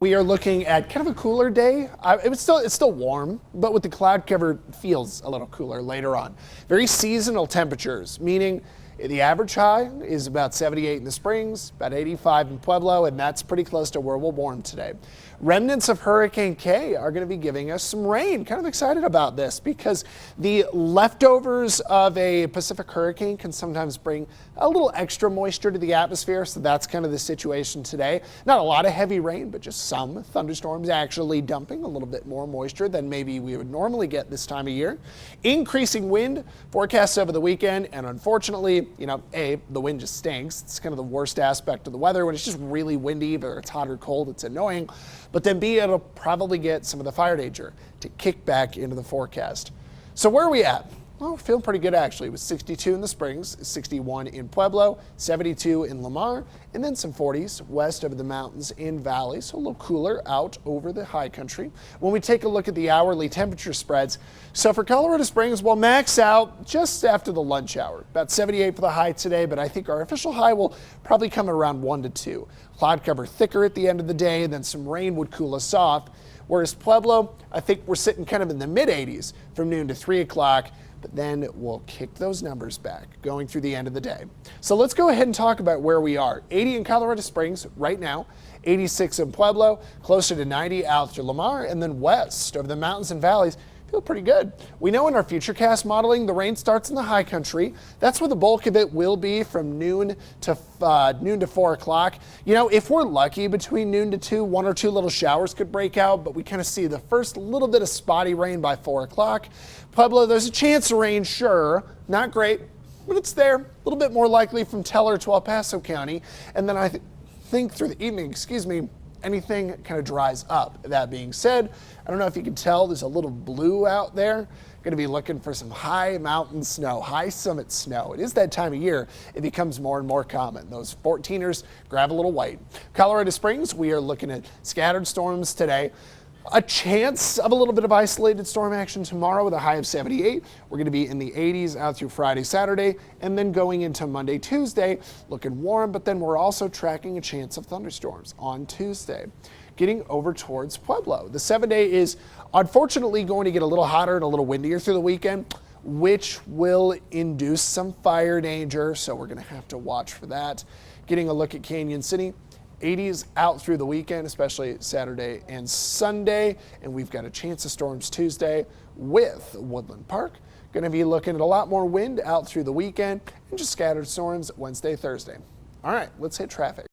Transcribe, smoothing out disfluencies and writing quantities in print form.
We are looking at kind of a cooler day. It's still warm, but with the cloud cover, it feels a little cooler later on. Very seasonal temperatures, meaning the average high is about 78 in the Springs, about 85 in Pueblo, and that's pretty close to where we'll warm today. Remnants of Hurricane K are going to be giving us some rain. Kind of excited about this because the leftovers of a Pacific hurricane can sometimes bring a little extra moisture to the atmosphere, so that's kind of the situation today. Not a lot of heavy rain, but just some thunderstorms actually dumping a little bit more moisture than maybe we would normally get this time of year. Increasing wind forecasts over the weekend, and unfortunately, the wind just stinks. It's kind of the worst aspect of the weather when it's just really windy, whether it's hot or cold, it's annoying. But then B, it'll probably get some of the fire danger to kick back into the forecast. So where are we at? Well, we're feeling pretty good actually. It was 62 in the Springs, 61 in Pueblo, 72 in Lamar, and then some 40s west of the mountains in valleys, so a little cooler out over the high country. When we take a look at the hourly temperature spreads, so for Colorado Springs, we'll max out just after the lunch hour. About 78 for the high today, but I think our official high will probably come around 1 to 2. Cloud cover thicker at the end of the day, and then some rain would cool us off. Whereas Pueblo, I think we're sitting kind of in the mid 80s from noon to 3 o'clock. But then we'll kick those numbers back going through the end of the day. So let's go ahead and talk about where we are. 80 in Colorado Springs right now, 86 in Pueblo, closer to 90 out through Lamar, and then west over the mountains and valleys. Feel pretty good. We know in our Futurecast modeling, the rain starts in the high country. That's where the bulk of it will be from noon to 4 o'clock. If we're lucky between noon to 2, 1 or 2 little showers could break out, but we kind of see the first little bit of spotty rain by 4 o'clock. Pueblo, there's a chance of rain, sure, not great, but it's there. A little bit more likely from Teller to El Paso County. And then I think through the evening, anything kind of dries up. That being said, I don't know if you can tell, there's a little blue out there. Going to be looking for some high mountain snow, high summit snow. It is that time of year. It becomes more and more common. Those 14ers grab a little white. Colorado Springs, we are looking at scattered storms today. A chance of a little bit of isolated storm action tomorrow with a high of 78. We're going to be in the 80s out through Friday, Saturday, and then going into Monday, Tuesday, looking warm, but then we're also tracking a chance of thunderstorms on Tuesday. Getting over towards Pueblo. The 7-day is unfortunately going to get a little hotter and a little windier through the weekend, which will induce some fire danger, so we're going to have to watch for that. Getting a look at Canyon City. 80s out through the weekend, especially Saturday and Sunday. And we've got a chance of storms Tuesday with Woodland Park. Going to be looking at a lot more wind out through the weekend and just scattered storms Wednesday, Thursday. All right, let's hit traffic.